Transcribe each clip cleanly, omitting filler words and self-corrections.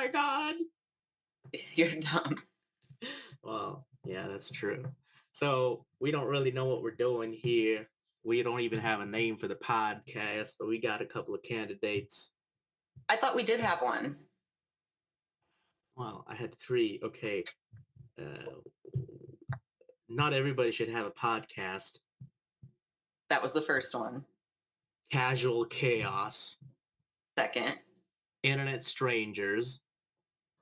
my God. You're dumb. Well, yeah, that's true. So we don't really know what we're doing here. We don't even have a name for the podcast, but we got a couple of candidates. I thought we did have one. Well, I had three. Okay. Uh, not everybody should have a podcast. That was the first one. Casual chaos. Second. Internet strangers.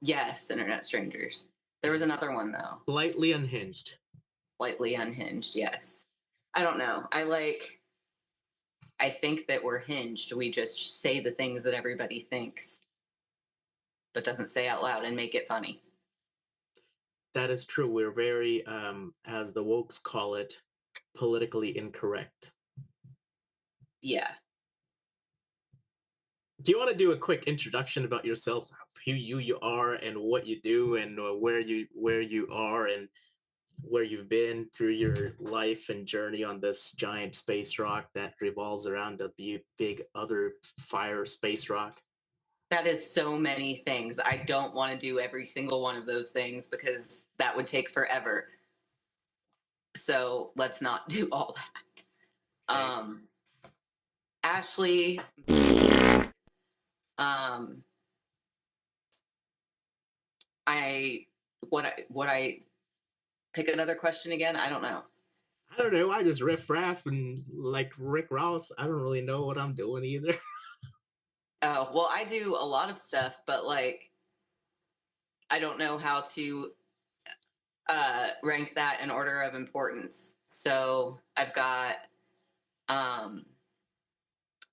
Yes, internet strangers. There was another one, though. Slightly unhinged. Slightly unhinged, yes. I don't know. I think that we're hinged. We just say the things that everybody thinks, but doesn't say out loud and make it funny. That is true. We're very, as the wokes call it, politically incorrect. Yeah. Do you want to do a quick introduction about yourself, who you are, and what you do, and where you are, and where you've been through your life and journey on this giant space rock that revolves around the big other fire space rock? That is so many things. I don't want to do every single one of those things because that would take forever. So let's not do all that. Okay. Ashley, I pick another question again? I don't know. I don't know. I just riff raff and like Rick Ross. I don't really know what I'm doing either. Oh, well, I do a lot of stuff, but like, I don't know how to rank that in order of importance. So I've got, I'm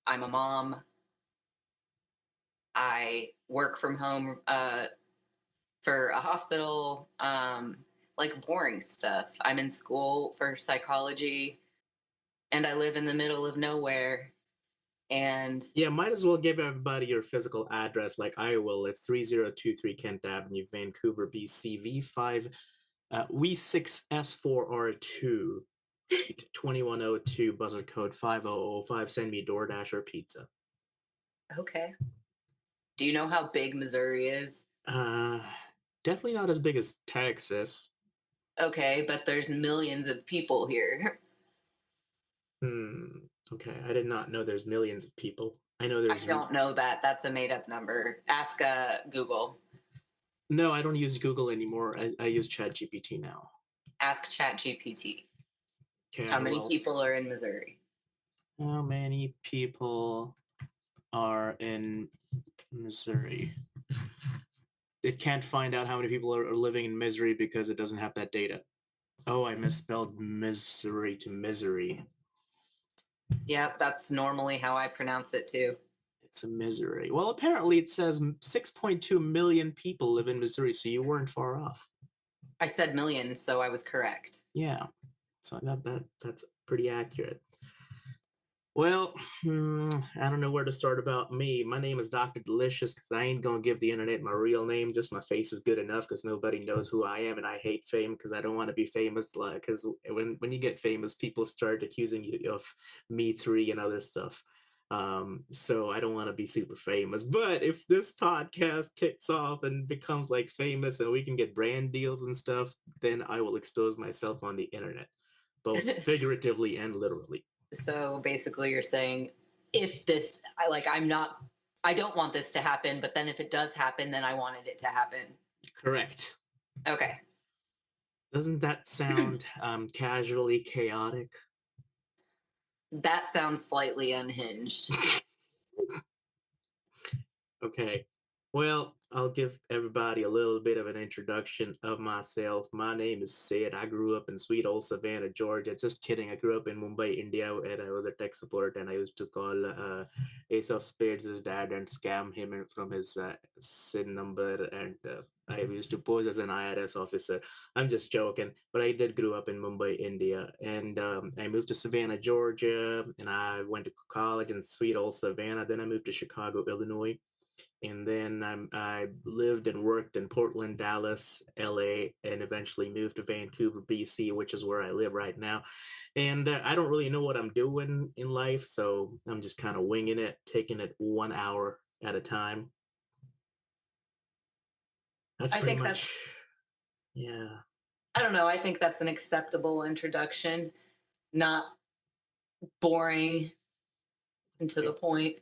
a mom. I work from home for a hospital, like boring stuff. I'm in school for psychology, and I live in the middle of nowhere. And Yeah, might as well give everybody your physical address like I will. It's 3023 Kent Avenue, Vancouver, BC, V5, V6S4R2, Suite 2102, buzzer code 5005. Send me DoorDash or pizza. okay. Do you know how big Missouri is? Uh, Definitely not as big as Texas. Okay, but there's millions of people here. Okay, I did not know there's millions of people. I know I there's don't know that. That's a made up number. Ask Google. No, I don't use Google anymore. I use ChatGPT now. Ask ChatGPT. Okay, How many well, people are in Missouri? how many people are in Missouri? It can't find out how many people are living in misery because it doesn't have that data. Oh, I misspelled misery to misery. Yep, that's normally how I pronounce it too. It's a misery. Well, apparently it says 6.2 million people live in Missouri, so you weren't far off. I said millions, so I was correct. Yeah, so that's pretty accurate. Well, I don't know where to start about me. My name is Dr. Delicious because I ain't going to give the internet my real name. Just my face is good enough because nobody knows who I am, and I hate fame because I don't want to be famous. Because when you get famous, people start accusing you of Me3 and other stuff. So I don't want to be super famous. But if this podcast kicks off and becomes like famous and we can get brand deals and stuff, then I will expose myself on the internet, both figuratively and literally. So basically, you're saying if this, I don't want this to happen, but then if it does happen, then I wanted it to happen. Correct. Okay. Doesn't that sound casually chaotic? That sounds slightly unhinged. Okay. Well, I'll give everybody a little bit of an introduction of myself. My name is Sid. I grew up in sweet old Savannah, Georgia. Just kidding. I grew up in Mumbai, India, and I was a tech support, and I used to call Ace of Spades his dad and scam him from his SIN number, and I used to pose as an IRS officer. I'm just joking, but I did grow up in Mumbai, India, and I moved to Savannah, Georgia, and I went to college in sweet old Savannah. Then I moved to Chicago, Illinois, and then I lived and worked in Portland, Dallas, LA, and eventually moved to Vancouver, BC, which is where I live right now. And I don't really know what I'm doing in life, so I'm just kind of winging it, taking it 1 hour at a time. That's I pretty think much, that's, yeah. I don't know, I think that's an acceptable introduction, not boring and to the point.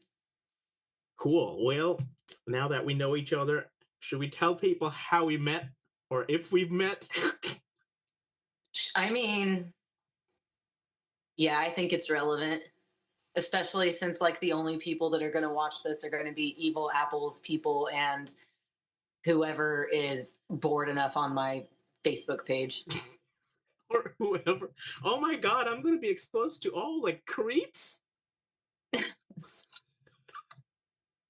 Cool. Well, now that we know each other, should we tell people how we met or if we've met? I mean, yeah, I think it's relevant, especially since like the only people that are going to watch this are going to be evil apples people and whoever is bored enough on my Facebook page. Or whoever. Oh my god, I'm gonna be exposed to all like creeps.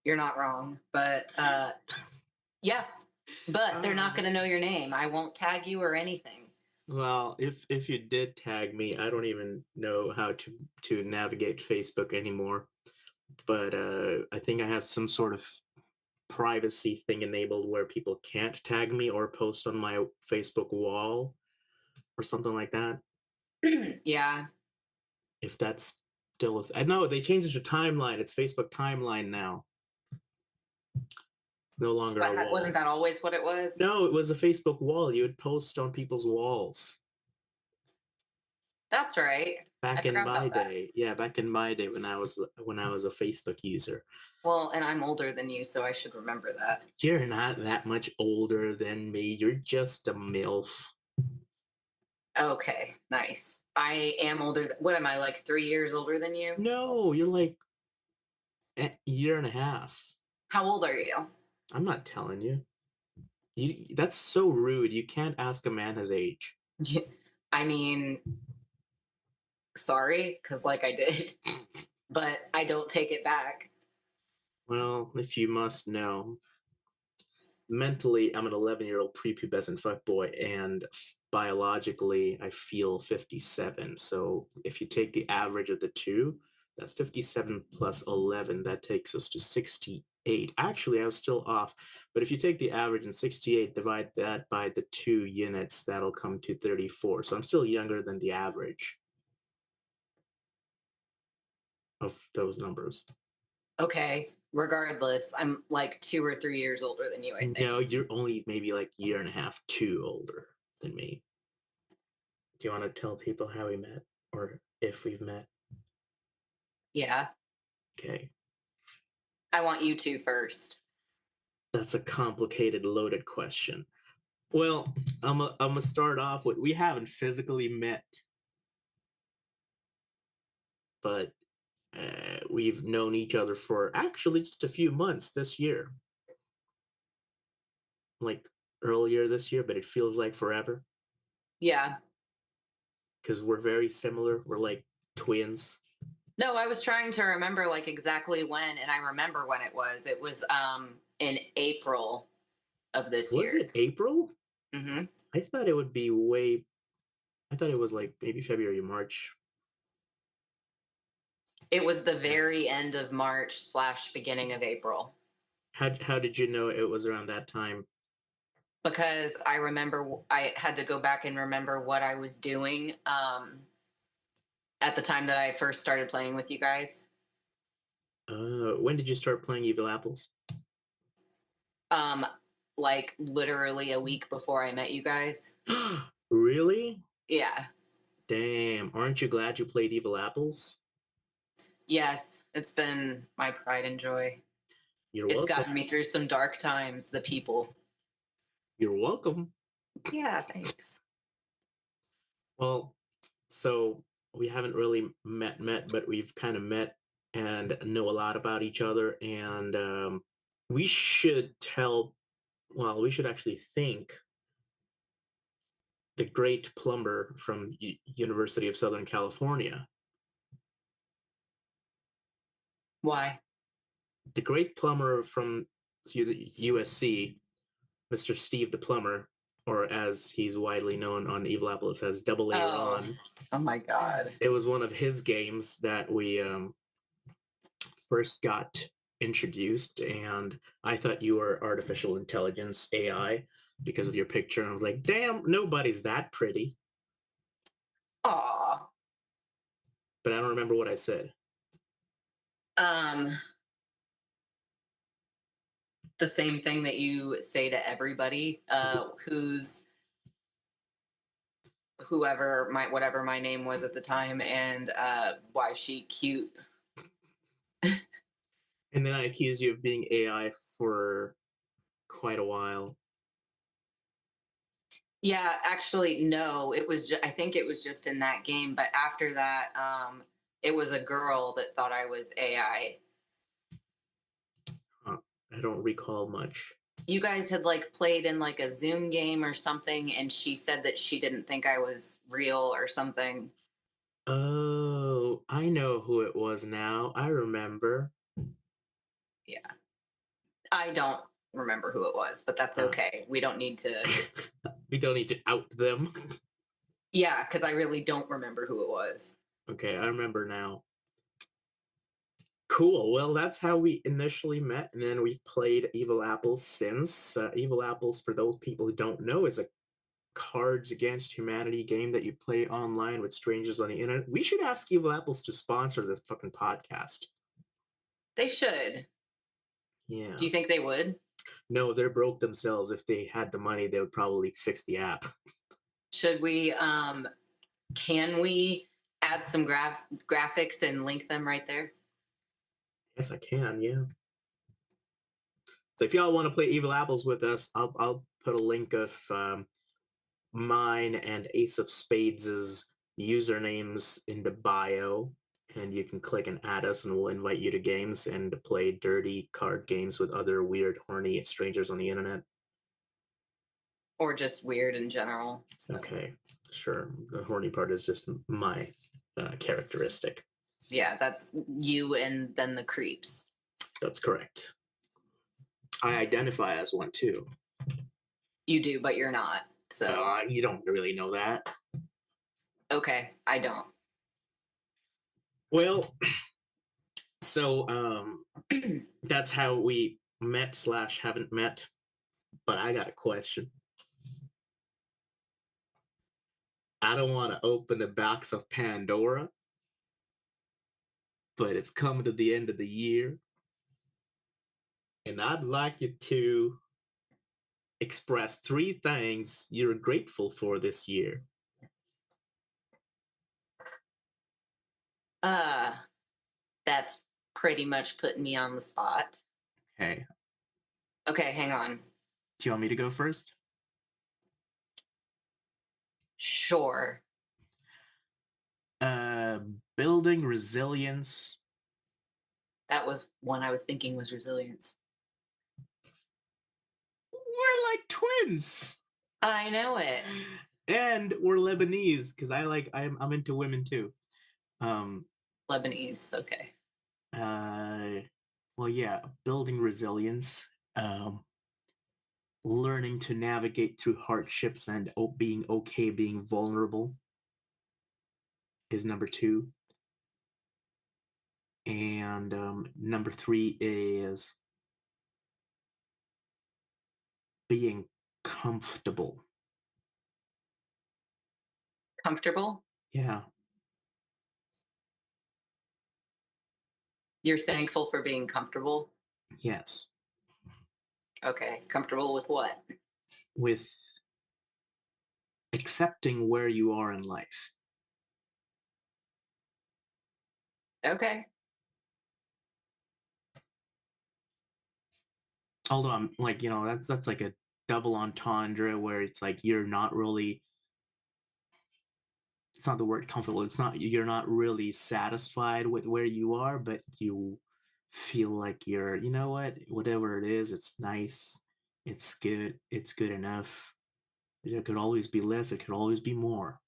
You're not wrong, but yeah, but they're not Uh, going to know your name. I won't tag you or anything. well, if you did tag me, I don't even know how to navigate Facebook anymore. But I think I have some sort of privacy thing enabled where people can't tag me or post on my Facebook wall or something like that. Yeah. If that's still, I know they changed it to timeline. It's Facebook timeline now. It's no longer a But wasn't wall. that always what it was? No, it was a Facebook wall. You would post on people's walls That's right. I back in forgot my about that. day. Yeah, back in my day when I was a Facebook user. Well, and I'm older than you, so I should remember that. You're not that much older than me. You're just a MILF. Okay, nice. I am older. What am I, like 3 years older than you? No, you're like a year and a half. How old are you? I'm not telling you. That's so rude. You can't ask a man his age. I mean, sorry, because like I did, but I don't take it back. Well, if you must know, mentally, I'm an 11-year-old prepubescent fuckboy, and biologically, I feel 57. So if you take the average of the two, that's 57 plus 11. That takes us to 68. Actually, I was still off. But if you take the average and 68, divide that by the 2 units, that'll come to 34. So I'm still younger than the average of those numbers. Okay, regardless, I'm like 2 or 3 years older than you, I No, think. you're only maybe like year and a half, two older than me. Do you want to tell people how we met or if we've met? Yeah, Okay. I want you to first. That's a complicated, loaded question. Well, I'm gonna start off with we haven't physically met, but we've known each other for actually just a few months this year, like earlier this year, but it feels like forever Yeah. because we're very similar. We're like twins. No, I was trying to remember like exactly when, and I remember when it was. It was in April of this Was year. it April? Hmm. I thought it would be way. I thought it was like maybe February, March. It was the very end of March slash beginning of April How did you know it was around that time? because I remember I had to go back and remember what I was doing at the time that I first started playing with you guys. When did you start playing Evil Apples? Um, like literally a week before I met you guys. Really? Yeah. Damn. Aren't you glad you played Evil Apples? Yes, it's been my pride and joy. You're It's welcome. gotten me through some dark times, the people. You're welcome. Yeah, thanks. Well, so we haven't really met, but we've kind of met and know a lot about each other. And we should tell, well, we should actually thank the great plumber from University of Southern California. Why? The great plumber from USC, Mr. Steve the Plumber, or as he's widely known on Evil Apple, it says Double A Oh, Ron. oh my God. It was one of his games that we first got introduced, and I thought you were artificial intelligence AI because of your picture. And I was like, damn, nobody's that pretty. Aw. But I don't remember what I said. Um, The same thing that you say to everybody who's whoever my whatever my name was at the time, and why she cute. And then I accuse you of being AI for quite a while. Yeah, actually, no. I think it was just in that game. But after that, it was a girl that thought I was AI. I don't recall much. You guys had like played in like a Zoom game or something, and she said that she didn't think I was real or something. Oh, I know who it was now. I remember. Yeah, I don't remember who it was, but that's Uh, okay. We don't need to. we don't need to out them. Yeah, because I really don't remember who it was. Okay, I remember now. Cool. Well, that's how we initially met, and then we've played Evil Apples since. Evil Apples, for those people who don't know, is a Cards Against Humanity game that you play online with strangers on the internet. We should ask Evil Apples to sponsor this fucking podcast. They should. Do Yeah. you think they would? No, they're broke themselves. If they had the money, they would probably fix the app. Should we? Can we add some graphics and link them right there? Yes, I can. Yeah. So if y'all want to play Evil Apples with us, I'll put a link of mine and Ace of Spades' usernames in the bio, and you can click and add us, and we'll invite you to games and to play dirty card games with other weird, horny strangers on the internet. Or just weird in general. So Okay, sure. The horny part is just my characteristic. yeah, that's you and then the creeps. That's correct. I identify as one too. You do, but you're not. So You don't really know that. okay, I don't. Well, so that's how we met slash haven't met. But I got a question. I don't want to open a box of Pandora, but it's coming to the end of the year, and I'd like you to express three things you're grateful for this year. Uh that's pretty much putting me on the spot. Okay. Okay, hang on. Do you want me to go first? Sure. Uh, Building resilience. That was one I was thinking was resilience. We're like twins. I know it. And we're Lebanese because I'm into women too. Um, Lebanese. Okay. uh, well, yeah, building resilience, learning to navigate through hardships and being okay being vulnerable is number two. And number three is being comfortable. Comfortable? Yeah. You're thankful for being comfortable? Yes. Okay. Comfortable with what? With accepting where you are in life. Okay. Although I'm like, that's like a double entendre where it's like you're not really, it's not the word comfortable. It's not, you're not really satisfied with where you are, but you feel like you're, you know what, whatever it is, it's nice, it's good enough. There could always be less, it could always be more.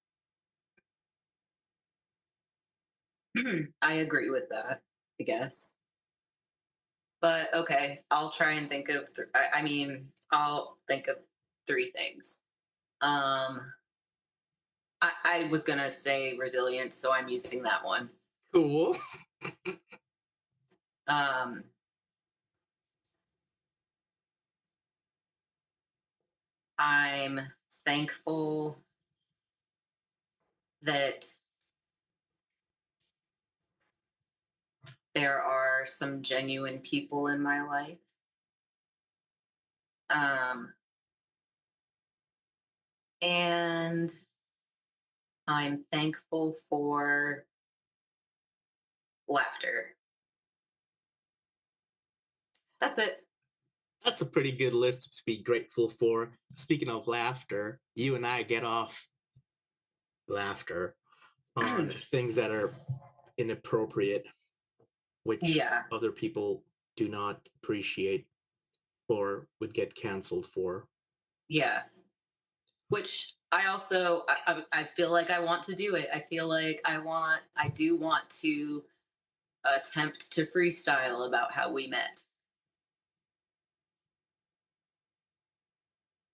I agree with that, I guess. But okay, I'll try and think of. I mean, I'll think of three things. Um, I was gonna say resilience, so I'm using that one. Cool. Um, I'm thankful that there are some genuine people in my life. Um, and I'm thankful for laughter. That's it. That's a pretty good list to be grateful for. Speaking of laughter, you and I get off laughter on things that are inappropriate, which Yeah, other people do not appreciate or would get canceled for. yeah. Which I also I feel like I want to do it. I feel like I do want to attempt to freestyle about how we met.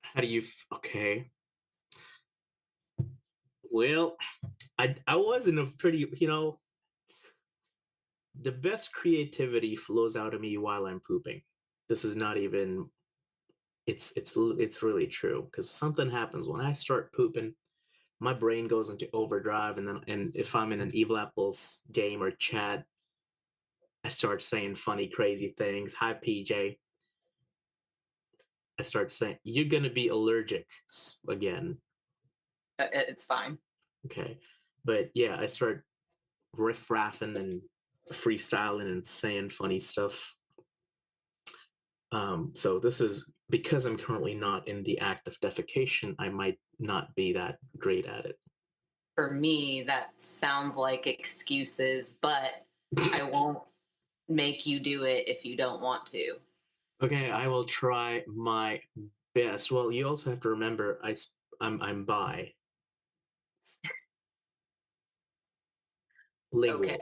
How do you? Okay. Well, I was in a pretty, the best creativity flows out of me while I'm pooping. This is not even. It's really true because something happens when I start pooping. My brain goes into overdrive, and if I'm in an Evil Apples game or chat, I start saying funny, crazy things. Hi, PJ. I start saying you're gonna be allergic again. It's fine. Okay, but yeah, I start riff raffing and freestyling and saying funny stuff. So this is because I'm currently not in the act of defecation. I might not be that great at it. For me, that sounds like excuses, but I won't make you do it if you don't want to. Okay, I will try my best. Well, you also have to remember I'm Okay.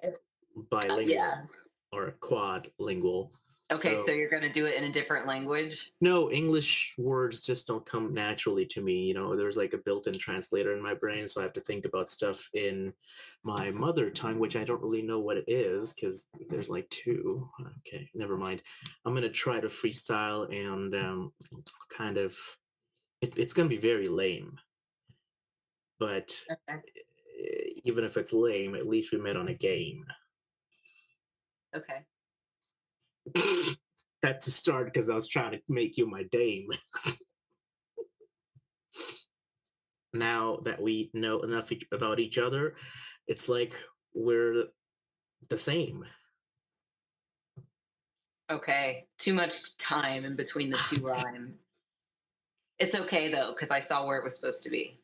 bilingual, Yeah. or quadlingual. Okay, so So you're going to do it in a different language? no, English words just don't come naturally to me. There's like a built-in translator in my brain, so I have to think about stuff in my mother tongue, which I don't really know what it is because there's like two. Okay, never mind. I'm gonna try to freestyle and kind of. It's gonna be very lame, but Okay. even if it's lame, at least we met on a game. Okay. That's a start because I was trying to make you my dame. Now that we know enough about each other, it's like we're the same. Okay. Too much time in between the two rhymes. It's okay though, because I saw where it was supposed to be.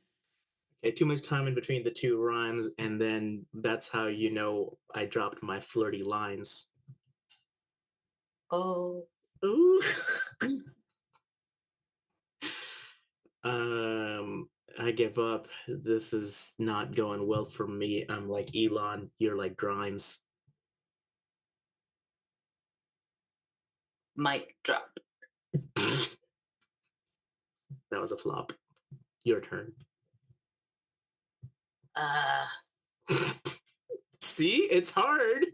Okay, too much time in between the two rhymes, and then that's how I dropped my flirty lines. Oh. Ooh. um, I give up. This is not going well for me. I'm like Elon. You're like Grimes. Mic drop. That was a flop. Your turn. Uh, See, it's hard.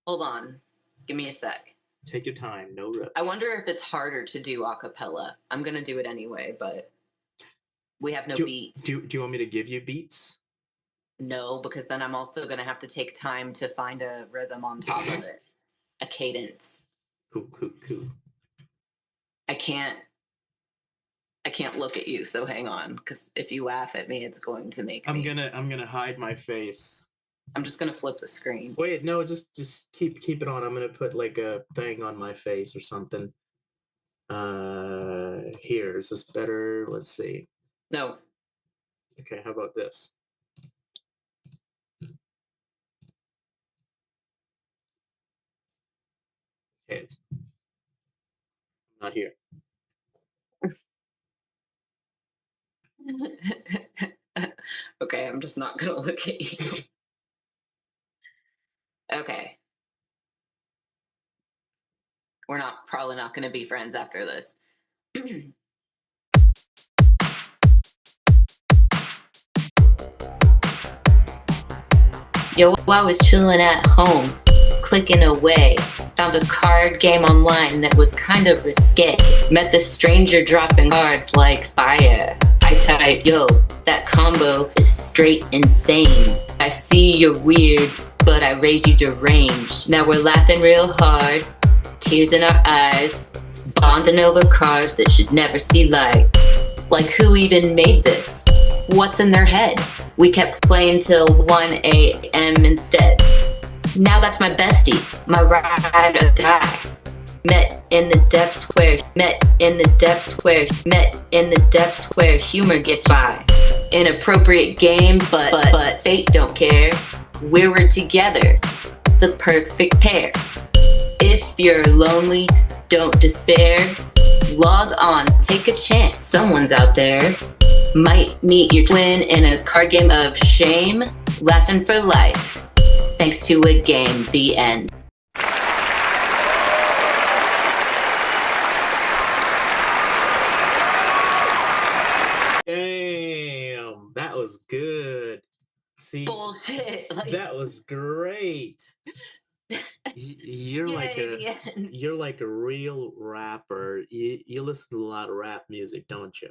Hold on. Give me a sec. Take your time. No rush. I wonder if it's harder to do a cappella. I'm going to do it anyway, but we have no beats. Do you want me to give you beats? No, because then I'm also going to have to take time to find a rhythm on top of it, a cadence. Cool. I can't look at you, so hang on, because if you laugh at me, it's going to make I'm me. gonna hide my face. I'm just gonna flip the screen. Wait, no, just keep it on. I'm gonna put like a thing on my face or something. Here, is this better? Let's see. No. Okay, how about this? Okay, it's not here. Okay, I'm just not gonna look at you. Okay. We're probably not gonna be friends after this. Yo, I was chilling at home, clicking away. Found a card game online that was kind of risque. Met the stranger dropping cards like fire. I typed, yo, that combo is straight insane. I see you're weird, but I raise you deranged. Now we're laughing real hard, tears in our eyes, bonding over cars that should never see light. Like, who even made this? What's in their head? We kept playing till 1 a.m. instead. Now that's my bestie, my ride or die. Met in the depths where, met in the depths where, met in the depths where humor gets by. Inappropriate game, but fate don't care. We were together, the perfect pair. If you're lonely, don't despair. Log on, take a chance, someone's out there. Might meet your twin in a card game of shame. Laughing for life, thanks to a game, the end. Damn, that was good. See, Bullshit. Like, that was great. You're like you're like a real rapper. You listen to a lot of rap music, don't you?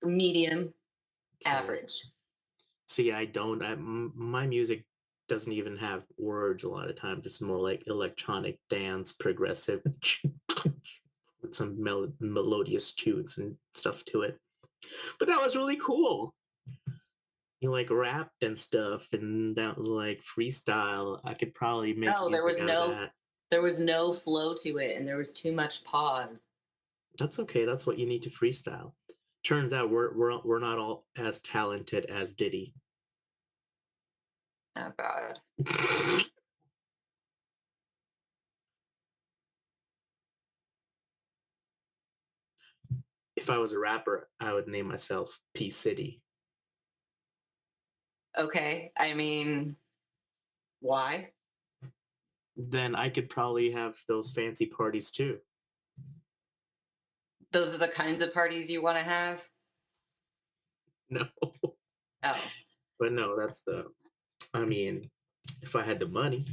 Medium, Okay. average. See, I don't. My music doesn't even have words a lot of times. It's more like electronic dance, progressive, with some melodious tunes and stuff to it. But that was really cool. You like rapped and stuff, and that was like freestyle. I could probably make No, music out of that. there was no flow to it, and there was too much pause. That's okay. That's what you need to freestyle. Turns out we're not all as talented as Diddy. Oh God. If I was a rapper, I would name myself P City. Okay, I mean, why? Then I could probably have those fancy parties too. Those are the kinds of parties you want to have? No, Oh, but no, that's the. I mean, if I had the money,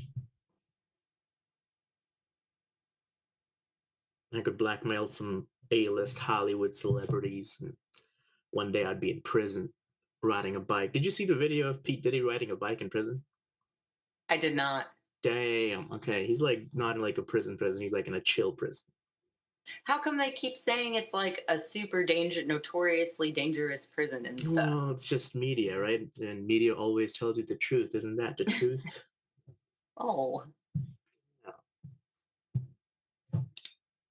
I could blackmail some A-list Hollywood celebrities, and one day I'd be in prison riding a bike. Did you see the video of Pete Diddy riding a bike in prison? I did not. Damn. Okay, he's like not in like a prison. He's like in a chill prison. How come they keep saying it's like a notoriously dangerous prison and stuff? Well, it's just media, right? And media always tells you the truth. Isn't that the truth? Oh,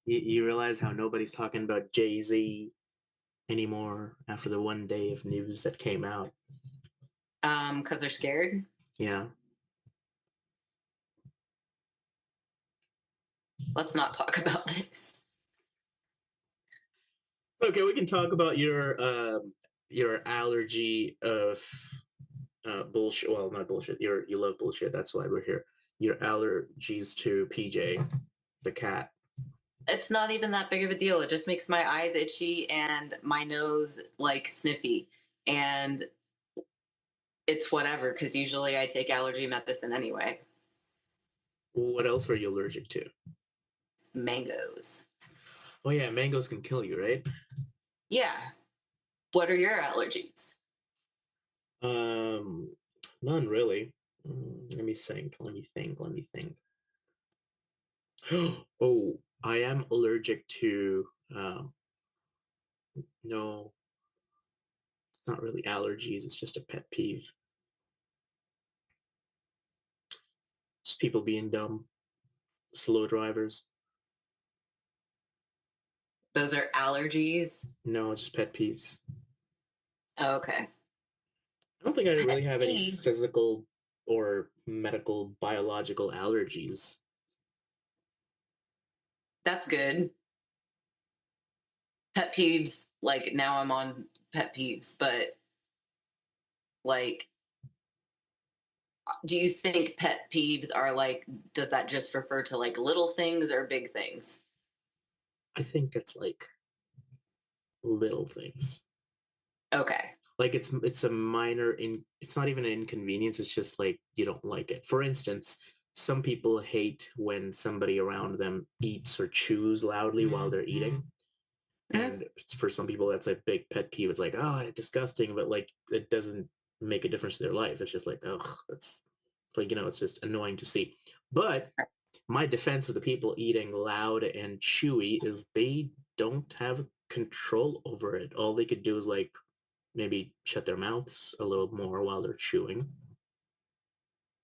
You realize how nobody's talking about Jay-Z anymore after the one day of news that came out. because they're scared. Yeah. Let's not talk about this. Okay, we can talk about your allergy of bullshit. Well, not bullshit. You love bullshit. That's why we're here. Your allergies to PJ, the cat. It's not even that big of a deal. It just makes my eyes itchy and my nose like sniffy. And it's whatever, because usually I take allergy medicine anyway. What else are you allergic to? Mangoes. Oh yeah, mangoes can kill you, right? Yeah. What are your allergies? Um, none really. Let me think. Let me think. Let me think. Oh, I am allergic to. No, it's not really allergies. It's just a pet peeve. Just people being dumb, slow drivers. Those are allergies. No, it's just pet peeves. Oh, okay. I don't think I Pet really have any peeves. physical or medical biological allergies. That's good. Pet peeves, like now I'm on pet peeves, but like, do you think pet peeves are like, does that just refer to like little things or big things? I think it's like little things. Okay. Like it's a minor in it's not even an inconvenience, it's just like you don't like it. For instance, some people hate when somebody around them eats or chews loudly while they're eating. Mhm. And for some people that's a big pet peeve. It's like, oh, it's disgusting, but like it doesn't make a difference in their life. It's just like, oh, it's like, it's just annoying to see. But my defense for the people eating loud and chewy is they don't have control over it. All they could do is like maybe shut their mouths a little more while they're chewing.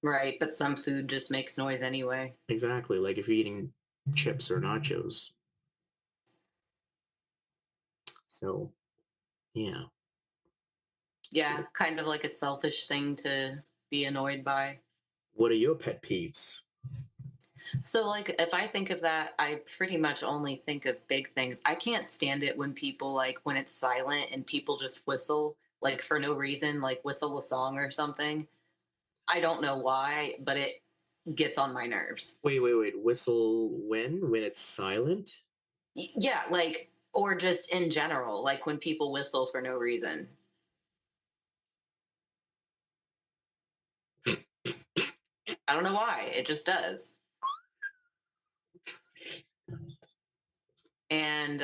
Right, but some food just makes noise anyway. Exactly, like if you're eating chips or nachos. So, yeah. Yeah, kind of like a selfish thing to be annoyed by. What are your pet peeves? So, like, if I think of that, I pretty much only think of big things. I can't stand it when people, like, when it's silent and people just whistle, like, for no reason, like, whistle a song or something. I don't know why, but it gets on my nerves. Wait. Whistle when? When it's silent? Yeah, like, or just in general, like when people whistle for no reason. I don't know why. It just does. And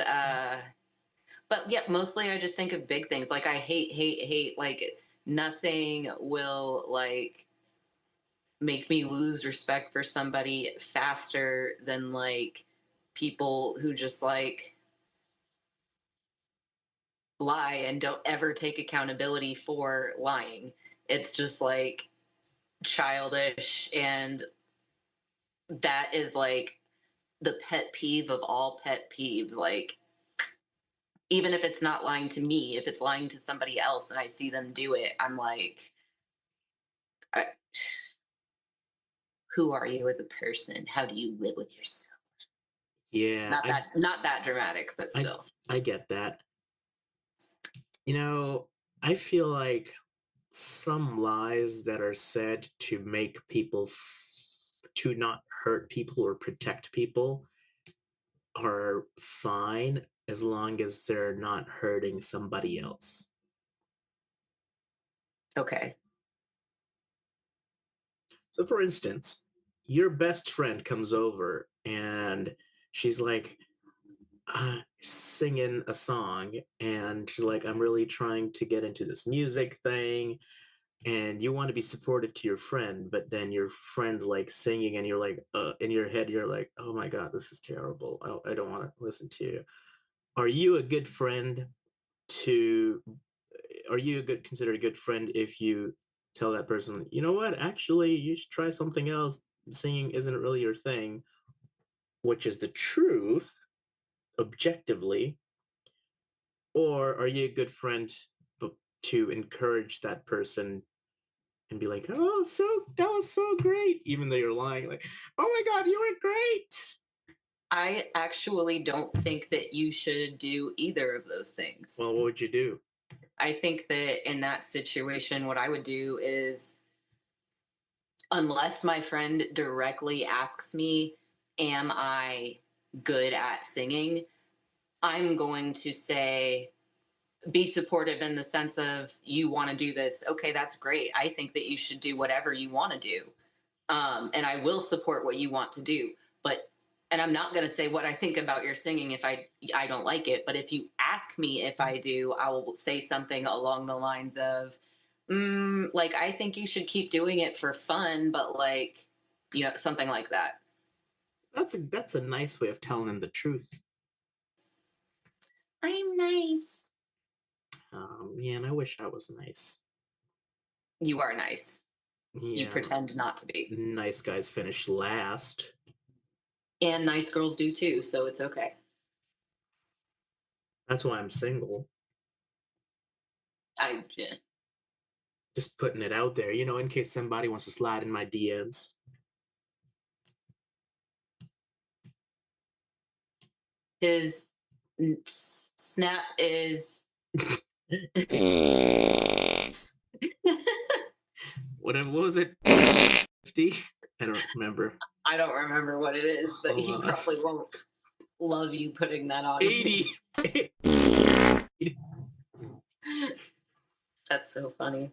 but yeah, mostly I just think of big things. Like I hate like nothing will like make me lose respect for somebody faster than like people who just like lie and don't ever take accountability for lying. It's just like childish, and that is like the pet peeve of all pet peeves. Like, even if it's not lying to me, if it's lying to somebody else and I see them do it, I'm like, I, who are you as a person? How do you live with yourself? Yeah, Not that dramatic, but I still. I get that. You know, I feel like some lies that are said to make people to not hurt people or protect people are fine as long as they're not hurting somebody else. Okay. So, for instance, your best friend comes over and she's like singing a song, and she's like, I'm really trying to get into this music thing. And you want to be supportive to your friend, but then your friend's like singing, and you're like, in your head, you're like, oh my God, this is terrible. I don't want to listen to you. Are you a good friend to are you a good considered a good friend if you tell that person, you know what, actually you should try something else, singing isn't really your thing, which is the truth objectively? Or are you a good friend to encourage that person and be like, oh, so that was so great, even though you're lying, like, oh my God, you were great? I actually don't think that you should do either of those things. Well, what would you do? I think that in that situation, what I would do is, unless my friend directly asks me, am I good at singing? I'm going to say, be supportive in the sense of, you want to do this. Okay, that's great. I think that you should do whatever you want to do. And I will support what you want to do. But, and I'm not going to say what I think about your singing if I don't like it. But if you ask me if I do, I will say something along the lines of, like, I think you should keep doing it for fun, but like, something like that. That's a nice way of telling them the truth. I'm nice. Man, I wish I was nice. You are nice. You Yeah, pretend not to be. nice guys finish last. And nice girls do too, so it's okay. That's why I'm single. Yeah. Just putting it out there, in case somebody wants to slide in my DMs. His snap is Whatever, what was it? 50? I don't remember. I don't remember what it is, but Hold he on. probably won't love you putting that on. 80. That's so funny.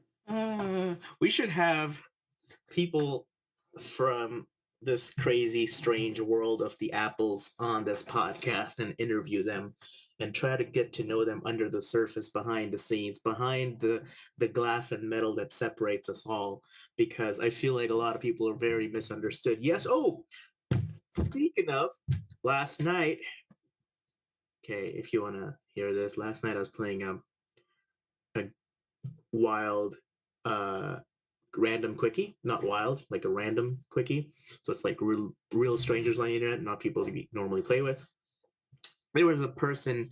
We should have people from this crazy, strange world of the apples on this podcast and interview them and try to get to know them under the surface, behind the scenes, behind the glass and metal that separates us all. Because I feel like a lot of people are very misunderstood. Yes. Oh, Speaking of, last night, okay, if you want to hear this, last night I was playing a wild uh random quickie, not wild, like a random quickie. So it's like real strangers on the internet, not people you normally play with. There was a person,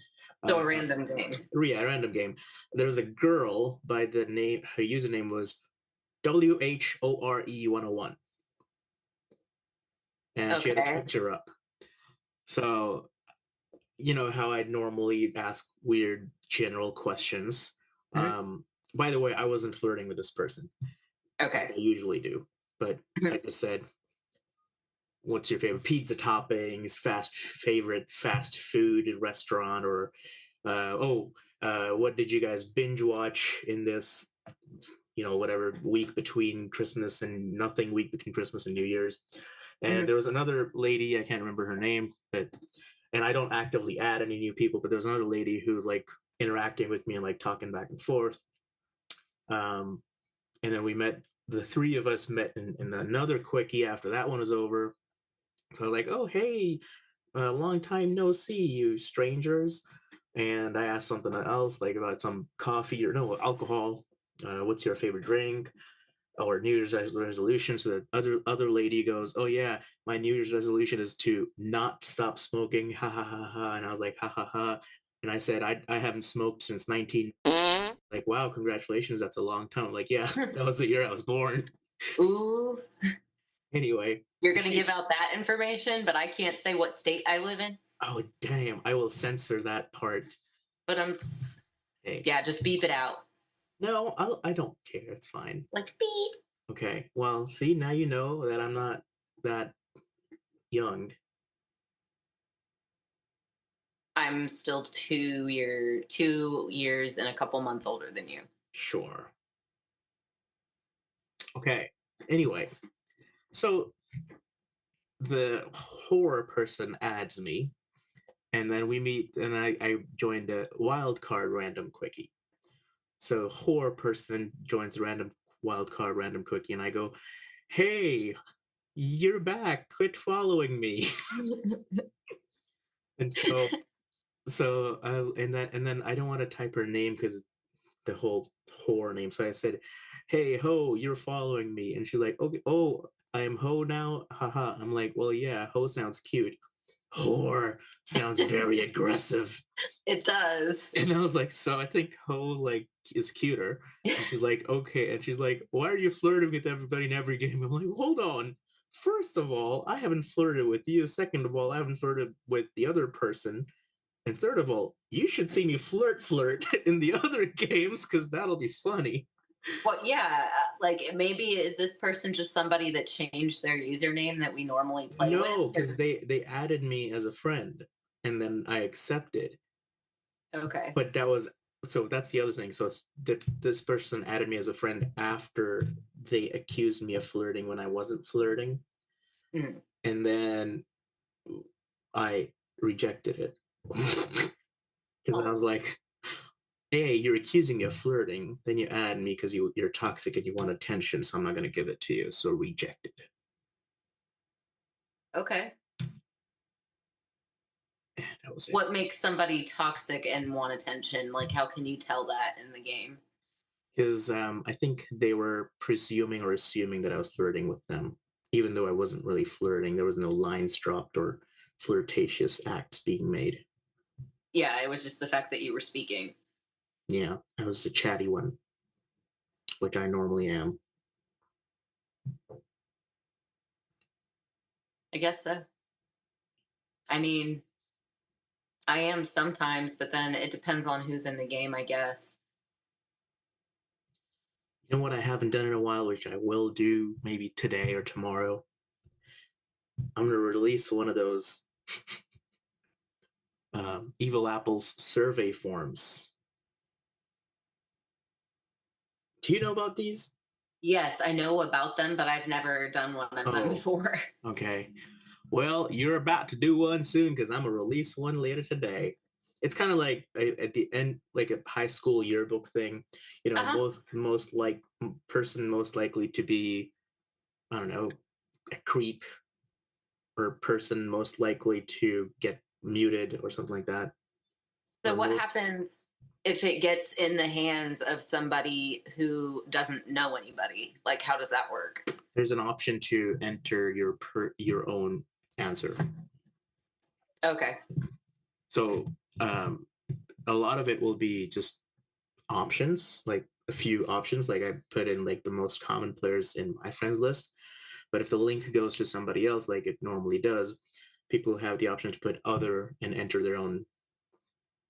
So uh, a random game. yeah, a random game. There was a girl by the name, her username was WHORE101, and she had a Okay. picture up. So you know how I normally ask weird general questions. Mhm. By the way, I wasn't flirting with this person like Okay. I usually do, but I just said, "What's your favorite pizza toppings? Favorite fast food restaurant?" Or what did you guys binge watch in this whatever week between Christmas and nothing week between Christmas and New Year's? And Mhm. there was another lady, I can't remember her name, but and I don't actively add any new people, but there was another lady who was like interacting with me and like talking back and forth. Um, and then we met. The three of us met in another quickie after that one was over. So I was like, "Oh, hey, long time no see, you strangers." And I asked something else, like about some coffee or no alcohol. What's your favorite drink? Or New Year's resolution. So the other lady goes, "Oh yeah, my New Year's resolution is to not stop smoking." Ha ha ha ha. And I was like, "Ha ha ha." And I said, I haven't smoked since 19. Like, wow, congratulations. That's a long time. I'm like, yeah, that was the year I was born. Ooh, Anyway, you're gonna she, give out that information, but I can't say what state I live in. oh, damn, I will censor that part. But Hey, yeah, just beep it out. no, I don't care. It's fine. Like beep. Okay. Well, see, now you know that I'm not that young. I'm still 2 years and a couple months older than you. Sure. Okay. Anyway, so the horror person adds me, and then we meet, and I joined a wild card random quickie. So horror person joins random wild card random quickie, and I go, "Hey, you're back. Quit following me." And and then I don't want to type her name because the whole horror name. So I said, "Hey ho, you're following me," and she's like, "Okay, oh, I am ho now, haha." I'm like, "Well, yeah, ho sounds cute. Whore sounds very aggressive." It does. And I was like, "So I think ho like is cuter." And she's like, "Okay," and she's like, "Why are you flirting with everybody in every game?" I'm like, "Hold on. First of all, I haven't flirted with you. Second of all, I haven't flirted with the other person. And third of all, you should see me flirt in the other games because that'll be funny." Well, yeah, like maybe is this person just somebody that changed their username that we normally play with? No, because they added me as a friend, and then I accepted. Okay. But that was so that's the other thing. So it's that this person added me as a friend after they accused me of flirting when I wasn't flirting, Mm. and then I rejected it because I Oh, was like, "Hey, you're accusing me of flirting, then you add me because you're toxic and you want attention, so I'm not going to give it to you." So rejected. okay. That was it. What makes somebody toxic and want attention? Like, how can you tell that in the game? Because I think they were presuming or assuming that I was flirting with them, even though I wasn't really flirting. There was no lines dropped or flirtatious acts being made. Yeah, it was just the fact that you were speaking. Yeah, I was the chatty one, which I normally am. I guess so. I mean, I am sometimes, but then it depends on who's in the game, I guess. You know what I haven't done in a while, which I will do maybe today or tomorrow? I'm going to release one of those Evil Apple's survey forms. Do you know about these? Yes, I know about them, but I've never done one of them Oh, before. okay. Well, you're about to do one soon because I'm gonna release one later today. It's kind of like at the end, like a high school yearbook thing. Uh huh. Both most like person most likely to be, I don't know, a creep, or person most likely to get muted or something like that. So Or what most happens if it gets in the hands of somebody who doesn't know anybody? Like, how does that work? there's an option to enter your own answer. Okay. So a lot of it will be just options, like a few options. Like I put in like the most common players in my friends list. But if the link goes to somebody else, like it normally does, people have the option to put other and enter their own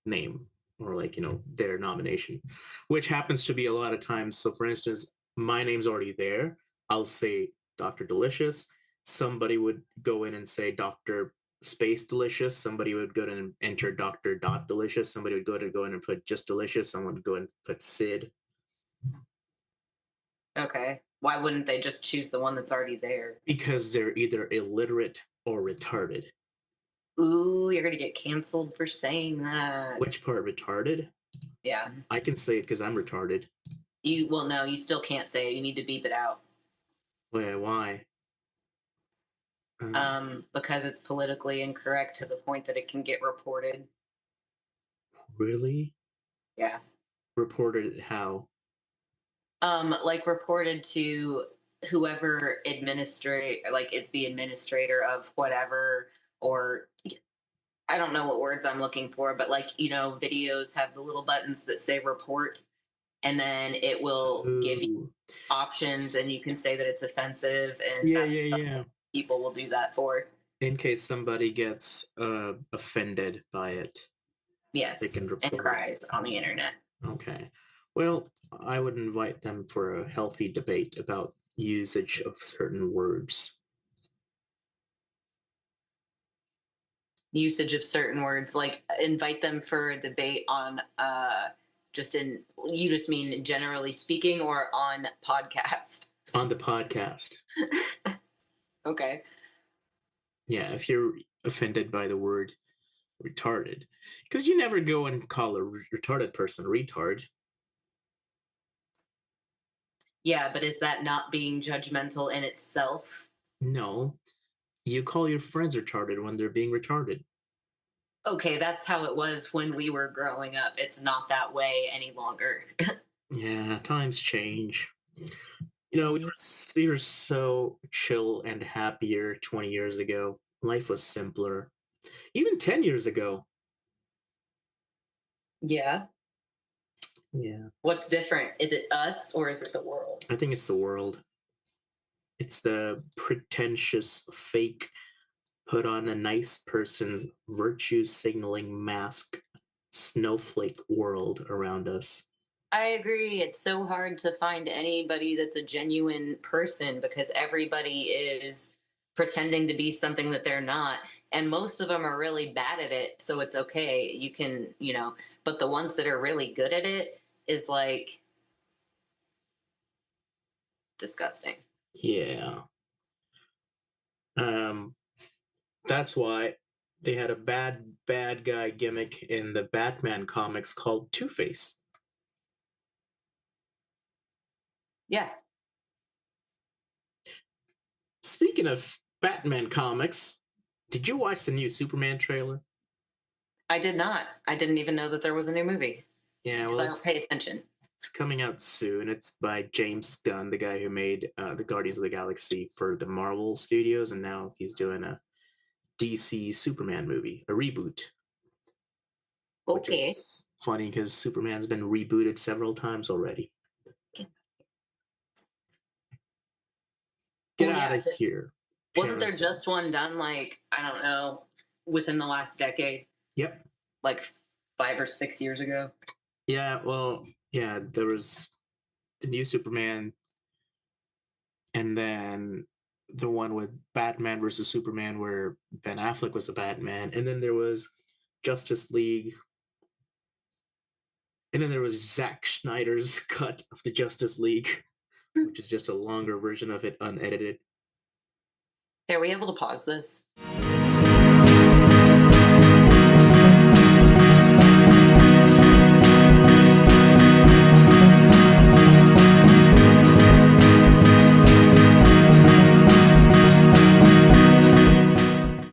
name or like their nomination, which happens to be a lot of times. So for instance, my name's already there. I'll say Dr. Delicious. Somebody would go in and say Dr. Space Delicious. Somebody would go in and enter Dr. Dot Delicious. Somebody would go in and put just Delicious. Someone would go and put Sid. Okay. Why wouldn't they just choose the one that's already there? Because they're either illiterate or retarded. Ooh, you're gonna get canceled for saying that. Which part retarded? Yeah. I can say it because I'm retarded. No, you still can't say it. You need to beep it out. Why? Because it's politically incorrect to the point that it can get reported. Really? Yeah. Reported how? Like reported to whoever administrate, like is the administrator of whatever, or I don't know what words I'm looking for, but like, videos have the little buttons that say report, and then it will give you Ooh. options and you can say that it's offensive, and Yeah, that's yeah, stuff yeah. that people will do that for. In case somebody gets offended by it, they Yes, can and report it. cries on the internet. Okay. Well, I would invite them for a healthy debate about usage of certain words. Usage of certain words, like invite them for a debate on you just mean generally speaking or on podcast? On the podcast. Okay. Yeah, if you're offended by the word retarded, because you never go and call a retarded person retard. Yeah, but is that not being judgmental in itself? No, you call your friends retarded when they're being retarded. Okay, that's how it was when we were growing up. It's not that way any longer. Yeah, times change. We were so chill and happier 20 years ago. Life was simpler. Even 10 years ago. Yeah. Yeah. What's different? Is it us or is it the world? I think it's the world. It's the pretentious, fake, put on a nice person's virtue signaling mask, snowflake world around us. I agree. It's so hard to find anybody that's a genuine person because everybody is pretending to be something that they're not. And most of them are really bad at it. So it's okay. You can, but the ones that are really good at it is like disgusting. Yeah. Um, that's why they had a bad guy gimmick in the Batman comics called Two-Face. Yeah. Speaking of Batman comics, did you watch the new Superman trailer? I did not. I didn't even know that there was a new movie Yeah, because well, I don't pay attention. it's coming out soon. It's by James Gunn, the guy who made the Guardians of the Galaxy for the Marvel Studios, and now he's doing a DC Superman movie, a reboot, which Okay. is funny because Superman's been rebooted several times already. Get Well, out yeah. of here, Wasn't parent. there just one done like, I don't know, within the last decade? Yep. Like 5 or 6 years ago? Yeah, well, yeah, there was the new Superman, and then the one with Batman versus Superman, where Ben Affleck was the Batman, and then there was Justice League, and then there was Zack Snyder's cut of the Justice League, which is just a longer version of it, unedited. Are we able to pause this?